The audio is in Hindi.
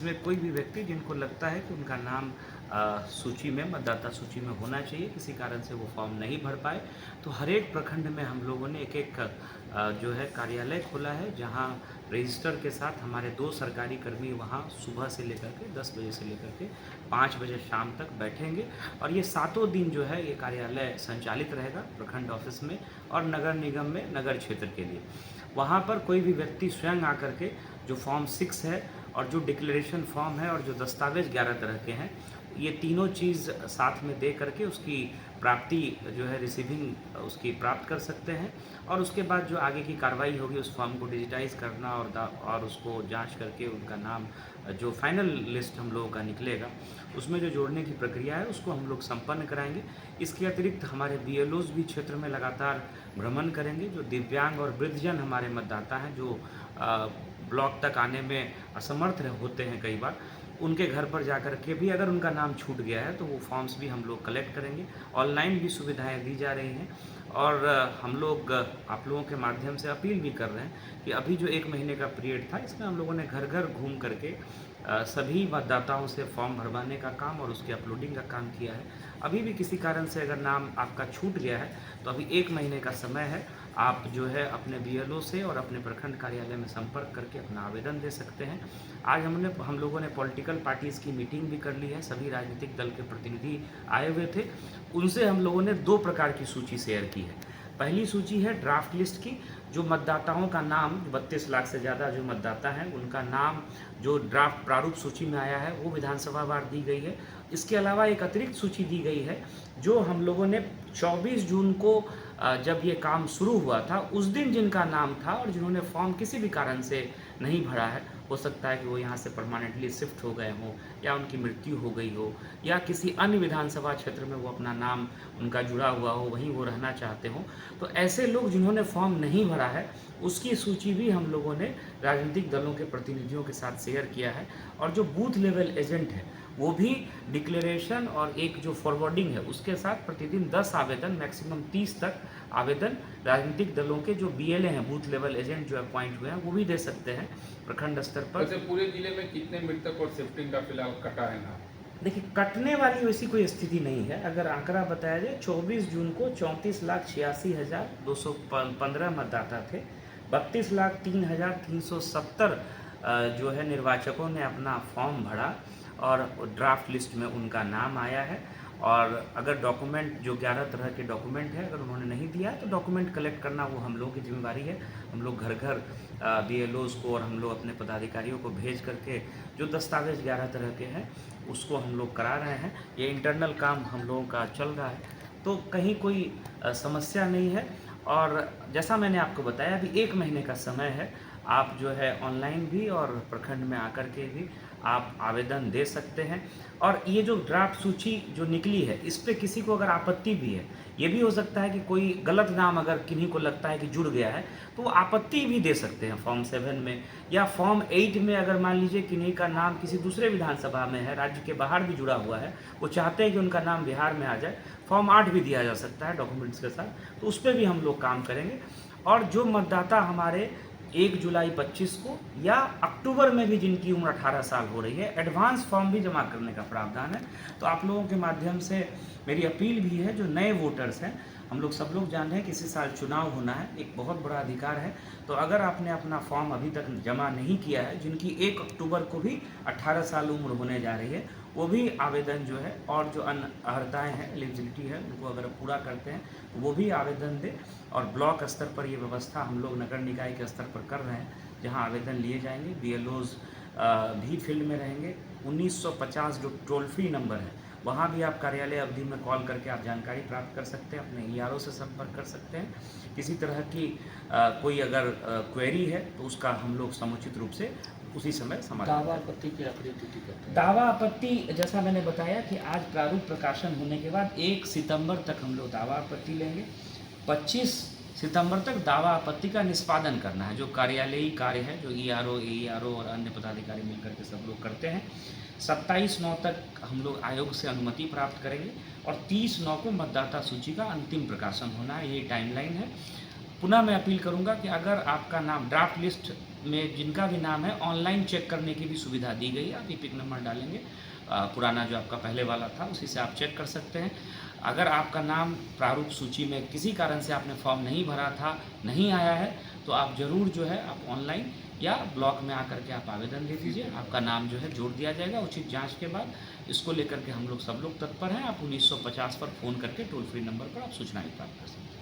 इसमें कोई भी व्यक्ति जिनको लगता है कि उनका नाम सूची में मतदाता सूची में होना चाहिए, किसी कारण से वो फॉर्म नहीं भर पाए, तो हर एक प्रखंड में हम लोगों ने एक-एक जो है कार्यालय खोला है, जहाँ रजिस्टर के साथ हमारे 2 सरकारी कर्मी वहाँ सुबह से लेकर के 10 बजे से लेकर के 5 बजे शाम तक बैठेंगे और ये सातों दिन जो है ये कार्यालय संचालित रहेगा प्रखंड ऑफिस में और नगर निगम में नगर क्षेत्र के लिए। वहाँ पर कोई भी व्यक्ति स्वयं आकर के जो फॉर्म 6 है और जो डिक्लेरेशन फॉर्म है और जो दस्तावेज़ 11 तरह के हैं, ये तीनों चीज़ साथ में दे करके उसकी प्राप्ति जो है रिसीविंग उसकी प्राप्त कर सकते हैं और उसके बाद जो आगे की कार्रवाई होगी उस फॉर्म को डिजिटाइज़ करना और उसको जांच करके उनका नाम जो फाइनल लिस्ट हम लोगों का निकलेगा, उसमें जो जोड़ने की प्रक्रिया है उसको हम लोग संपन्न कराएँगे। इसके अतिरिक्त हमारे बीएलओज़ भी क्षेत्र में लगातार भ्रमण करेंगे, जो दिव्यांग और वृद्धजन हमारे मतदाता हैं, जो ब्लॉक तक आने में असमर्थ होते हैं कई बार, उनके घर पर जाकर के भी अगर उनका नाम छूट गया है तो वो फॉर्म्स भी हम लोग कलेक्ट करेंगे। ऑनलाइन भी सुविधाएँ दी जा रही हैं और हम लोग आप लोगों के माध्यम से अपील भी कर रहे हैं कि अभी जो 1 महीने का पीरियड था, इसमें हम लोगों ने घर-घर घूम करके सभी मतदाताओं से फॉर्म भरवाने का काम और उसकी अपलोडिंग का काम किया है। अभी भी किसी कारण से अगर नाम आपका छूट गया है, तो अभी 1 महीने का समय है। आप जो है अपने बीएलओ से और अपने प्रखंड कार्यालय में संपर्क करके अपना आवेदन दे सकते हैं। आज हम लोगों ने पॉलिटिकल पार्टीज़ की मीटिंग भी कर ली है, सभी राजनीतिक दल के प्रतिनिधि आए हुए थे। उनसे हम लोगों ने 2 प्रकार की सूची शेयर की है। पहली सूची है ड्राफ्ट लिस्ट की, जो मतदाताओं का नाम 32 लाख से ज़्यादा जो मतदाता हैं, उनका नाम जो ड्राफ्ट प्रारूप सूची में आया है, वो विधानसभा वार दी गई है। इसके अलावा एक अतिरिक्त सूची दी गई है, जो हम लोगों ने 24 जून को जब ये काम शुरू हुआ था, उस दिन जिनका नाम था और जिन्होंने फॉर्म किसी भी कारण से नहीं भरा है, हो सकता है कि वो यहाँ से परमानेंटली शिफ्ट हो गए हों या उनकी मृत्यु हो गई हो या किसी अन्य विधानसभा क्षेत्र में वो अपना नाम उनका जुड़ा हुआ हो, वहीं वो रहना चाहते हों। तो ऐसे लोग जिन्होंने फॉर्म नहीं भरा है, उसकी सूची भी हम लोगों ने राजनीतिक दलों के प्रतिनिधियों के साथ शेयर किया है और जो बूथ लेवल एजेंट है, वो भी डिक्लेरेशन और एक जो फॉरवर्डिंग है, उसके साथ प्रतिदिन 10 आवेदन, मैक्सिमम 30 तक आवेदन राजनीतिक दलों के जो बीएलए हैं, बूथ लेवल एजेंट जो अपॉइंट हुए हैं, वो भी दे सकते हैं प्रखंड स्तर पर। वैसे पूरे जिले में कितने मृतक और शिफ्टिंग का फिलहाल कटा है ना? देखिए, कटने वाली वैसी कोई स्थिति नहीं है। अगर आंकड़ा बताया जाए, 24 जून को 34,86,215 मतदाता थे। 32,03,370 जो है निर्वाचकों ने अपना फॉर्म भरा और ड्राफ्ट लिस्ट में उनका नाम आया है। और अगर डॉक्यूमेंट जो 11 तरह के डॉक्यूमेंट हैं, अगर उन्होंने नहीं दिया है तो डॉक्यूमेंट कलेक्ट करना वो हम लोगों की जिम्मेवारी है। हम लोग घर-घर बीएलओज़ को और हम लोग अपने पदाधिकारियों को भेज करके जो दस्तावेज़ 11 तरह के हैं, उसको हम लोग करा रहे हैं। ये इंटरनल काम हम लोगों का चल रहा है, तो कहीं कोई समस्या नहीं है। और जैसा मैंने आपको बताया, अभी 1 महीने का समय है। आप जो है ऑनलाइन भी और प्रखंड में आकर के भी आप आवेदन दे सकते हैं। और ये जो ड्राफ्ट सूची जो निकली है, इस पे किसी को अगर आपत्ति भी है, ये भी हो सकता है कि कोई गलत नाम अगर किन्हीं को लगता है कि जुड़ गया है, तो वो आपत्ति भी दे सकते हैं फॉर्म 7 में या फॉर्म 8 में। अगर मान लीजिए किन्हीं का नाम किसी दूसरे विधानसभा में है, राज्य के बाहर भी जुड़ा हुआ है, वो चाहते हैं कि उनका नाम बिहार में आ जाए, फॉर्म 8 भी दिया जा सकता है डॉक्यूमेंट्स के साथ, तो उस पर भी हम लोग काम करेंगे। और जो मतदाता हमारे 1 जुलाई 25 को या अक्टूबर में भी जिनकी उम्र 18 साल हो रही है, एडवांस फॉर्म भी जमा करने का प्रावधान है। तो आप लोगों के माध्यम से मेरी अपील भी है, जो नए वोटर्स हैं, हम लोग सब लोग जान रहे हैं कि इसी साल चुनाव होना है, एक बहुत बड़ा अधिकार है। तो अगर आपने अपना फॉर्म अभी तक जमा नहीं किया है, जिनकी 1 अक्टूबर को भी 18 साल उम्र होने जा रही है, वो भी आवेदन जो है और जो अन्य अर्हताएँ हैं, एलिजिबिलिटी है, उनको अगर पूरा करते हैं तो वो भी आवेदन दें। और ब्लॉक स्तर पर ये व्यवस्था हम लोग नगर निकाय के स्तर पर कर रहे हैं, जहाँ आवेदन लिए जाएंगे। बीएलओज़ भी फील्ड में रहेंगे। 1950 जो टोल फ्री नंबर है, वहाँ भी आप कार्यालय अवधि में कॉल करके आप जानकारी प्राप्त कर सकते हैं, अपने ईआरओ से संपर्क कर सकते हैं। किसी तरह की कोई अगर क्वेरी है तो उसका हम लोग समुचित रूप से उसी समय समाधान। दावा आपत्ति की आखिरी तिथि कहते हैं। दावा आपत्ति, जैसा मैंने बताया कि आज प्रारूप प्रकाशन होने के बाद 1 सितंबर तक हम लोग दावा आपत्ति लेंगे। 25 सितंबर तक दावा आपत्ति का निष्पादन करना है, जो कार्यालयी कार्य है, जो ईआरओ, एईआरओ और अन्य पदाधिकारी मिलकर के सब लोग करते हैं। 27/9 तक हम लोग आयोग से अनुमति प्राप्त करेंगे और 30/9 को मतदाता सूची का अंतिम प्रकाशन होना है, ये टाइमलाइन है। पुनः मैं अपील करूंगा कि अगर आपका नाम ड्राफ्ट लिस्ट में जिनका भी नाम है ऑनलाइन चेक करने की भी सुविधा दी गई है। आप ईपिक नंबर डालेंगे, पुराना जो आपका पहले वाला था उसी से आप चेक कर सकते हैं। अगर आपका नाम प्रारूप सूची में किसी कारण से आपने फॉर्म नहीं भरा था, नहीं आया है, तो आप ज़रूर जो है आप ऑनलाइन या ब्लॉक में आकर के आप आवेदन दे दीजिए। आपका नाम जो है जोड़ दिया जाएगा उचित जांच के बाद। इसको लेकर के हम लोग सब लोग तत्पर हैं। आप 1950 पर फ़ोन करके टोल फ्री नंबर पर आप सूचनाएं प्राप्त कर सकते हैं।